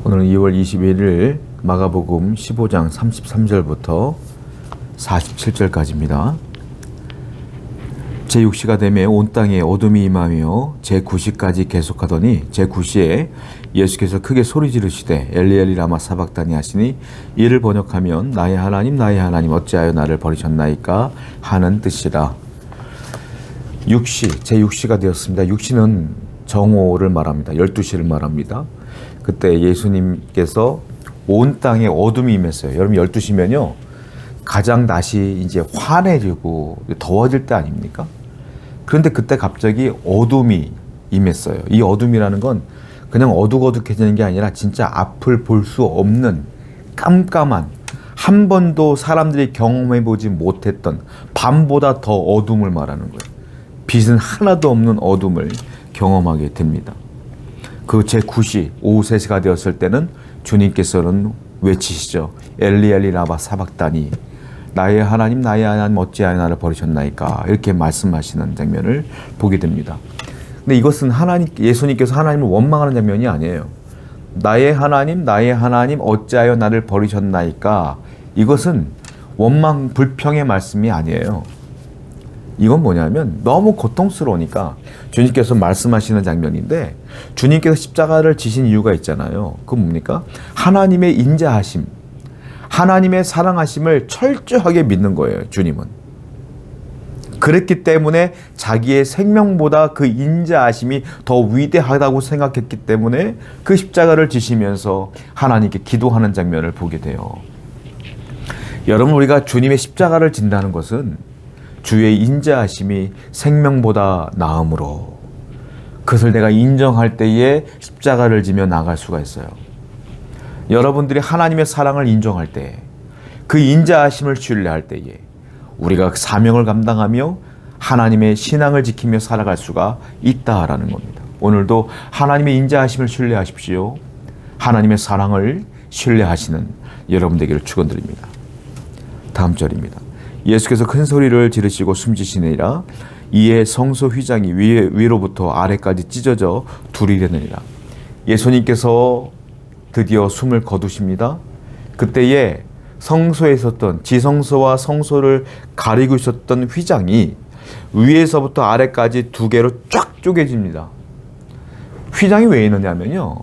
오늘은 2월 21일 마가복음 15장 33절부터 47절까지입니다. 제6시가 되매 온 땅에 어둠이 임하며 제9시까지 계속하더니 제9시에 예수께서 크게 소리 지르시되 엘리 엘리 라마 사박다니 하시니 이를 번역하면 나의 하나님 어찌하여 나를 버리셨나이까 하는 뜻이라. 6시, 제6시가 되었습니다. 6시는 정오를 말합니다. 12시를 말합니다. 그때 예수님께서 온 땅에 어둠이 임했어요. 여러분 12시면요 가장 낮이 이제 환해지고 더워질 때 아닙니까? 그런데 그때 갑자기 어둠이 임했어요. 이 어둠이라는 건 그냥 어둑어둑해지는 게 아니라 진짜 앞을 볼 수 없는 깜깜한, 한 번도 사람들이 경험해보지 못했던 밤보다 더 어둠을 말하는 거예요. 빛은 하나도 없는 어둠을 경험하게 됩니다. 그 제9시 오후 3시가 되었을 때는 주님께서는 외치시죠. 엘리 엘리 라마 사박다니 나의 하나님 어찌하여 나를 버리셨나이까 이렇게 말씀하시는 장면을 보게 됩니다. 근데 이것은 예수님께서 하나님을 원망하는 장면이 아니에요. 나의 하나님 어찌하여 나를 버리셨나이까, 이것은 원망 불평의 말씀이 아니에요. 이건 뭐냐면 너무 고통스러우니까 주님께서 말씀하시는 장면인데, 주님께서 십자가를 지신 이유가 있잖아요. 그건 뭡니까? 하나님의 인자하심, 하나님의 사랑하심을 철저하게 믿는 거예요. 주님은 그랬기 때문에 자기의 생명보다 그 인자하심이 더 위대하다고 생각했기 때문에 그 십자가를 지시면서 하나님께 기도하는 장면을 보게 돼요. 여러분, 우리가 주님의 십자가를 진다는 것은 주의 인자하심이 생명보다 나음으로, 그것을 내가 인정할 때에 십자가를 지며 나아갈 수가 있어요. 여러분들이 하나님의 사랑을 인정할 때, 그 인자하심을 신뢰할 때에 우리가 사명을 감당하며 하나님의 신앙을 지키며 살아갈 수가 있다라는 겁니다. 오늘도 하나님의 인자하심을 신뢰하십시오. 하나님의 사랑을 신뢰하시는 여러분 되기를 축원드립니다. 다음 절입니다. 예수께서 큰 소리를 지르시고 숨지시니라. 이에 성소 휘장이 위로부터 아래까지 찢어져 둘이 되느니라. 예수님께서 드디어 숨을 거두십니다. 그때에 성소에 있었던, 지성소와 성소를 가리고 있었던 휘장이 위에서부터 아래까지 두 개로 쫙 쪼개집니다. 휘장이 왜 있느냐면요,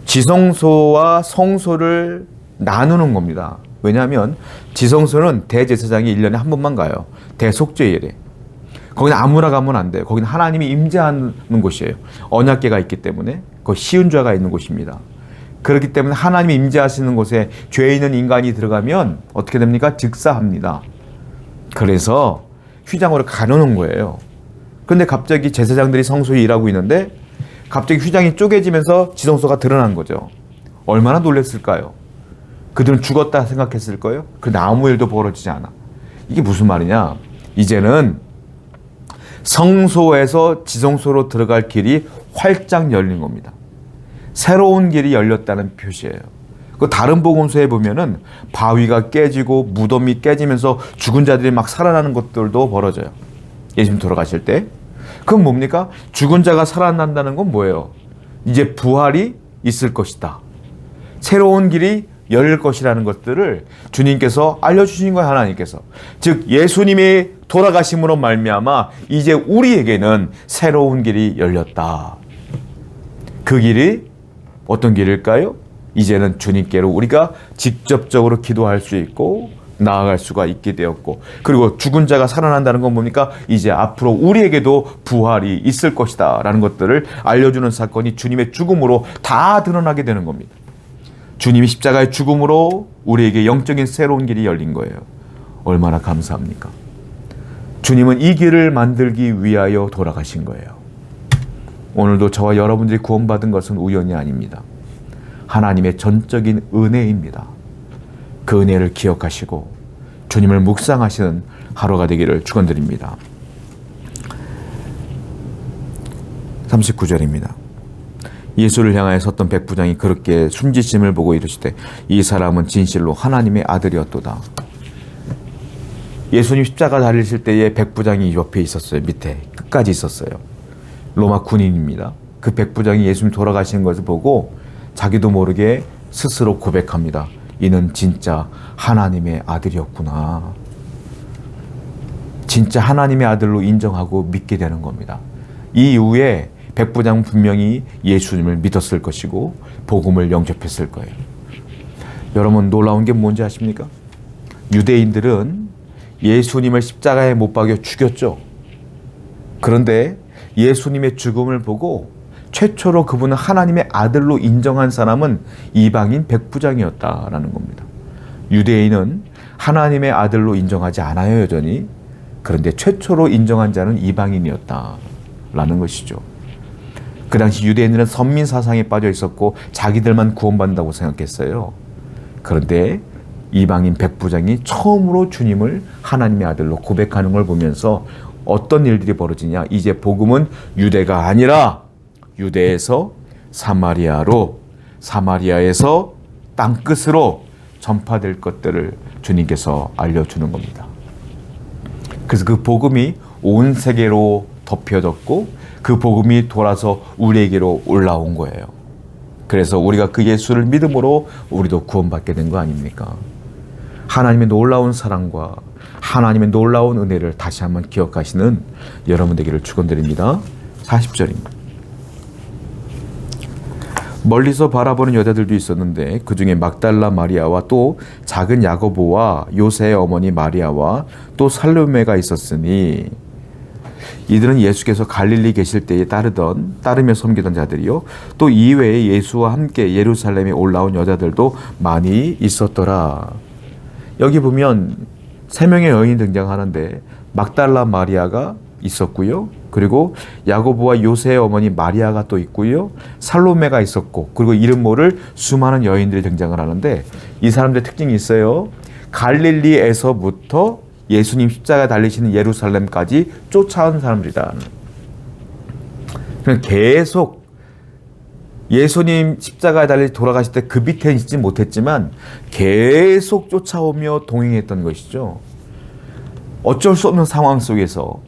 지성소와 성소를 나누는 겁니다. 왜냐하면 지성소는 대제사장이 1년에 한 번만 가요. 대속죄일에. 거기는 아무나 가면 안 돼요. 거기는 하나님이 임재하는 곳이에요. 언약궤가 있기 때문에. 거기 시은좌가 있는 곳입니다. 그렇기 때문에 하나님이 임재하시는 곳에 죄 있는 인간이 들어가면 어떻게 됩니까? 즉사합니다. 그래서 휘장으로 가누는 거예요. 그런데 갑자기 제사장들이 성소에 일하고 있는데 갑자기 휘장이 쪼개지면서 지성소가 드러난 거죠. 얼마나 놀랐을까요? 그들은 죽었다 생각했을 거예요. 그런데 아무 일도 벌어지지 않아. 이게 무슨 말이냐? 이제는 성소에서 지성소로 들어갈 길이 활짝 열린 겁니다. 새로운 길이 열렸다는 표시예요. 그 다른 복음서에 보면은 바위가 깨지고 무덤이 깨지면서 죽은 자들이 막 살아나는 것들도 벌어져요. 예수님 돌아가실 때. 그건 뭡니까? 죽은 자가 살아난다는 건 뭐예요? 이제 부활이 있을 것이다. 새로운 길이 열릴 것이라는 것들을 주님께서 알려주신 거예요. 하나님께서. 즉 예수님이 돌아가심으로 말미암아 이제 우리에게는 새로운 길이 열렸다. 그 길이 어떤 길일까요? 이제는 주님께로 우리가 직접적으로 기도할 수 있고 나아갈 수가 있게 되었고, 그리고 죽은 자가 살아난다는 건 뭡니까? 이제 앞으로 우리에게도 부활이 있을 것이다 라는 것들을 알려주는 사건이 주님의 죽음으로 다 드러나게 되는 겁니다. 주님이 십자가의 죽음으로 우리에게 영적인 새로운 길이 열린 거예요. 얼마나 감사합니까? 주님은 이 길을 만들기 위하여 돌아가신 거예요. 오늘도 저와 여러분들이 구원받은 것은 우연이 아닙니다. 하나님의 전적인 은혜입니다. 그 은혜를 기억하시고 주님을 묵상하시는 하루가 되기를 축원드립니다. 39절입니다. 예수를 향하여 섰던 백부장이 그렇게 숨지심을 보고 이르시되 이 사람은 진실로 하나님의 아들이었도다. 예수님 십자가 달리실 때에 백부장이 옆에 있었어요. 밑에 끝까지 있었어요. 로마 군인입니다. 그 백부장이 예수님 돌아가시는 것을 보고 자기도 모르게 스스로 고백합니다. 이는 진짜 하나님의 아들이었구나. 진짜 하나님의 아들로 인정하고 믿게 되는 겁니다. 이 이후에 백부장은 분명히 예수님을 믿었을 것이고 복음을 영접했을 거예요. 여러분, 놀라운 게 뭔지 아십니까? 유대인들은 예수님을 십자가에 못 박여 죽였죠. 그런데 예수님의 죽음을 보고 최초로 그분은 하나님의 아들로 인정한 사람은 이방인 백부장이었다라는 겁니다. 유대인은 하나님의 아들로 인정하지 않아요, 여전히. 그런데 최초로 인정한 자는 이방인이었다라는 것이죠. 그 당시 유대인들은 선민 사상에 빠져 있었고 자기들만 구원받는다고 생각했어요. 그런데 이방인 백부장이 처음으로 주님을 하나님의 아들로 고백하는 걸 보면서 어떤 일들이 벌어지냐? 이제 복음은 유대가 아니라 유대에서 사마리아로, 사마리아에서 땅끝으로 전파될 것들을 주님께서 알려주는 겁니다. 그래서 그 복음이 온 세계로 덮여졌고 그 복음이 돌아서 우리에게로 올라온 거예요. 그래서 우리가 그 예수를 믿음으로 우리도 구원받게 된 거 아닙니까? 하나님의 놀라운 사랑과 하나님의 놀라운 은혜를 다시 한번 기억하시는 여러분 되기를 축원드립니다. 40절입니다. 멀리서 바라보는 여자들도 있었는데 그 중에 막달라 마리아와 또 작은 야고보와 요새의 어머니 마리아와 또 살로메가 있었으니 이들은 예수께서 갈릴리 계실 때에 따르며 섬기던 자들이요 또 이외에 예수와 함께 예루살렘에 올라온 여자들도 많이 있었더라. 여기 보면 3명의 여인이 등장하는데 막달라 마리아가 있었고요. 그리고 야고보와 요새의 어머니 마리아가 또 있고요. 살로메가 있었고 그리고 이름 모를 수많은 여인들이 등장을 하는데 이 사람들의 특징이 있어요. 갈릴리에서부터 예수님 십자가 달리시는 예루살렘까지 쫓아온 사람들이다. 계속 예수님 십자가에 달려 돌아가실 때 그 밑에 있지 못했지만 계속 쫓아오며 동행했던 것이죠. 어쩔 수 없는 상황 속에서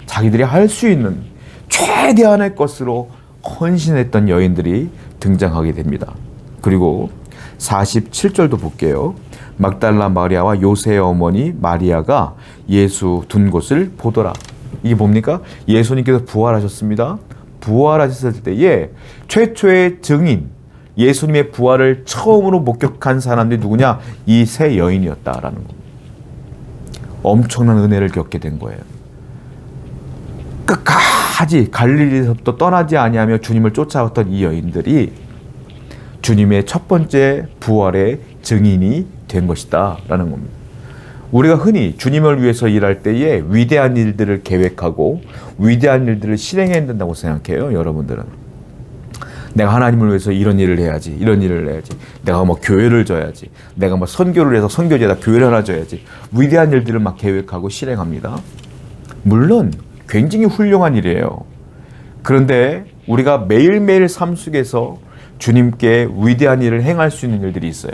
자기들이 할 수 있는 최대한의 것으로 헌신했던 여인들이 등장하게 됩니다. 그리고 47절도 볼게요. 막달라 마리아와 요새의 어머니 마리아가 예수 둔 곳을 보더라. 이게 뭡니까? 예수님께서 부활하셨습니다. 부활하셨을 때에 최초의 증인, 예수님의 부활을 처음으로 목격한 사람들이 누구냐? 이 세 여인이었다라는 겁니다. 엄청난 은혜를 겪게 된 거예요. 끝까지 갈릴리에서부터 떠나지 아니하며 주님을 쫓아왔던 이 여인들이 주님의 첫 번째 부활의 증인이 된 것이다 라는 겁니다. 우리가 흔히 주님을 위해서 일할 때에 위대한 일들을 계획하고 위대한 일들을 실행해야 된다고 생각해요. 여러분들은 내가 하나님을 위해서 이런 일을 해야지, 이런 일을 해야지, 내가 뭐 교회를 져야지, 내가 뭐 선교를 해서 선교제에다 교회를 하나 져야지, 위대한 일들을 막 계획하고 실행합니다. 물론 굉장히 훌륭한 일이에요. 그런데 우리가 매일매일 삶 속에서 주님께 위대한 일을 행할 수 있는 일들이 있어요.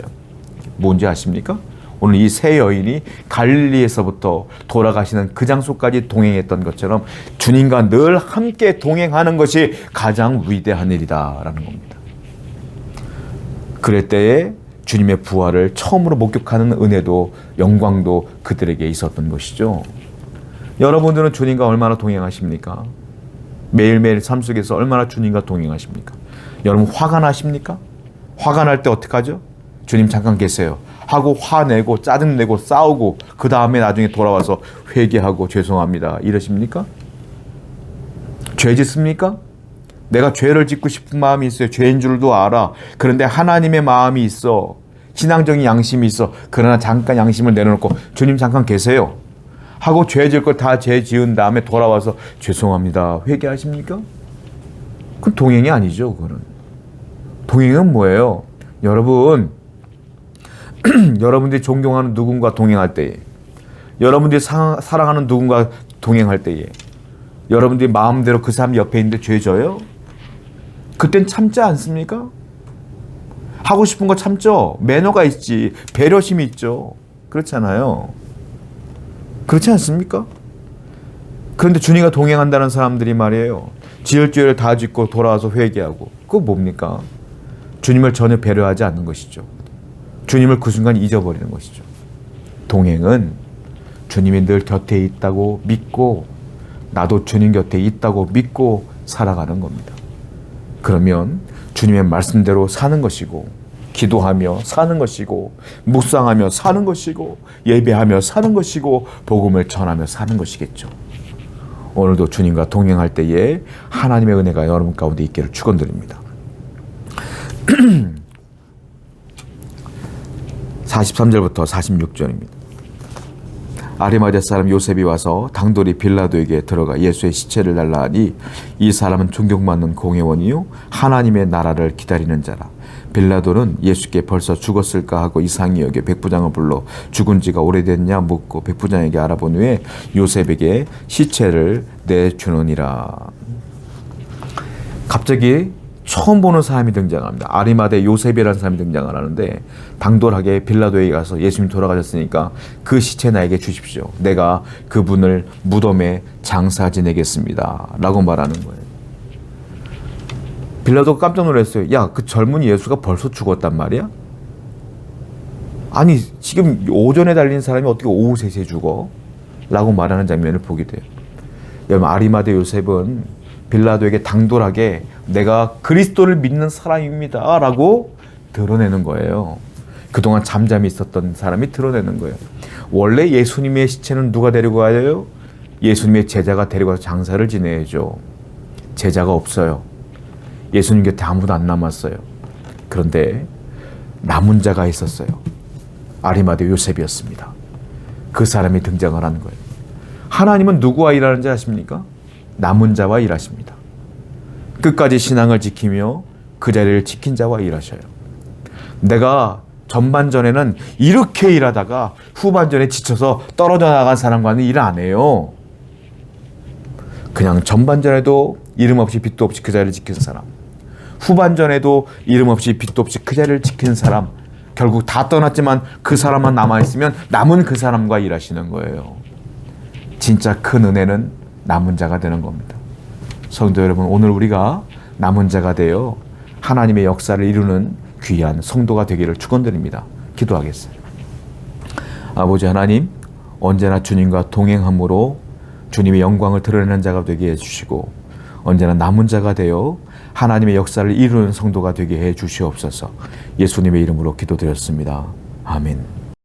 뭔지 아십니까? 오늘 이 세 여인이 갈릴리에서부터 돌아가시는 그 장소까지 동행했던 것처럼 주님과 늘 함께 동행하는 것이 가장 위대한 일이다라는 겁니다. 그럴 때에 주님의 부활을 처음으로 목격하는 은혜도 영광도 그들에게 있었던 것이죠. 여러분들은 주님과 얼마나 동행하십니까? 매일매일 삶 속에서 얼마나 주님과 동행하십니까? 여러분 화가 나십니까? 화가 날 때 어떡하죠? 주님 잠깐 계세요 하고 화내고 짜증내고 싸우고 그 다음에 나중에 돌아와서 회개하고 죄송합니다 이러십니까? 죄 짓습니까? 내가 죄를 짓고 싶은 마음이 있어요. 죄인 줄도 알아. 그런데 하나님의 마음이 있어. 신앙적인 양심이 있어. 그러나 잠깐 양심을 내려놓고 주님 잠깐 계세요 하고 죄 지을 걸 다 죄 지은 다음에 돌아와서 죄송합니다 회개하십니까? 그건 동행이 아니죠. 그거는. 동행은 뭐예요? 여러분 여러분들이 존경하는 누군가 동행할 때에, 여러분들이 사랑하는 누군가 동행할 때에 여러분들이 마음대로 그 사람 옆에 있는데 죄 져요? 그땐 참지 않습니까? 하고 싶은 거 참죠. 매너가 있지. 배려심이 있죠. 그렇잖아요. 그렇지 않습니까? 그런데 주님과 동행한다는 사람들이 말이에요. 지을 죄를 다 짓고 돌아와서 회개하고. 그거 뭡니까? 주님을 전혀 배려하지 않는 것이죠. 주님을 그 순간 잊어버리는 것이죠. 동행은 주님이 늘 곁에 있다고 믿고 나도 주님 곁에 있다고 믿고 살아가는 겁니다. 그러면 주님의 말씀대로 사는 것이고 기도하며 사는 것이고 묵상하며 사는 것이고 예배하며 사는 것이고 복음을 전하며 사는 것이겠죠. 오늘도 주님과 동행할 때에 하나님의 은혜가 여러분 가운데 있기를 축원드립니다. 43절부터 46절입니다. 아리마대 사람 요셉이 와서 당돌이 빌라도에게 들어가 예수의 시체를 달라 하니 이 사람은 존경받는 공회원이요 하나님의 나라를 기다리는 자라. 빌라도는 예수께 벌써 죽었을까 하고 이상히 여겨 백부장을 불러 죽은 지가 오래됐냐 묻고 백부장에게 알아본 후에 요셉에게 시체를 내주느니라. 갑자기 처음 보는 사람이 등장합니다. 아리마대 요셉이라는 사람이 등장을 하는데 당돌하게 빌라도에 가서 예수님 돌아가셨으니까 그 시체 나에게 주십시오. 내가 그분을 무덤에 장사 지내겠습니다. 라고 말하는 거예요. 빌라도가 깜짝 놀랐어요. 야, 그 젊은 예수가 벌써 죽었단 말이야? 아니, 지금 오전에 달린 사람이 어떻게 오후 3시에 죽어? 라고 말하는 장면을 보게 돼요. 여러분, 아리마대 요셉은 빌라도에게 당돌하게 내가 그리스도를 믿는 사람입니다 라고 드러내는 거예요. 그동안 잠잠히 있었던 사람이 드러내는 거예요. 원래 예수님의 시체는 누가 데리고 가요? 예수님의 제자가 데리고 가서 장사를 지내야죠. 제자가 없어요. 예수님 곁에 아무도 안 남았어요. 그런데 남은 자가 있었어요. 아리마대 요셉이었습니다. 그 사람이 등장을 하는 거예요. 하나님은 누구와 일하는지 아십니까? 남은 자와 일하십니다. 끝까지 신앙을 지키며 그 자리를 지킨 자와 일하셔요. 내가 전반전에는 이렇게 일하다가 후반전에 지쳐서 떨어져 나간 사람과는 일 안 해요. 그냥 전반전에도 이름 없이 빛도 없이 그 자리를 지킨 사람, 후반전에도 이름 없이 빛도 없이 그 자리를 지킨 사람, 결국 다 떠났지만 그 사람만 남아있으면 남은 그 사람과 일하시는 거예요. 진짜 큰 은혜는 남은 자가 되는 겁니다. 성도 여러분, 오늘 우리가 남은 자가 되어 하나님의 역사를 이루는 귀한 성도가 되기를 축원드립니다. 기도하겠어요. 아버지 하나님, 언제나 주님과 동행함으로 주님의 영광을 드러내는 자가 되게 해주시고 언제나 남은 자가 되어 하나님의 역사를 이루는 성도가 되게 해주시옵소서. 예수님의 이름으로 기도드렸습니다. 아멘.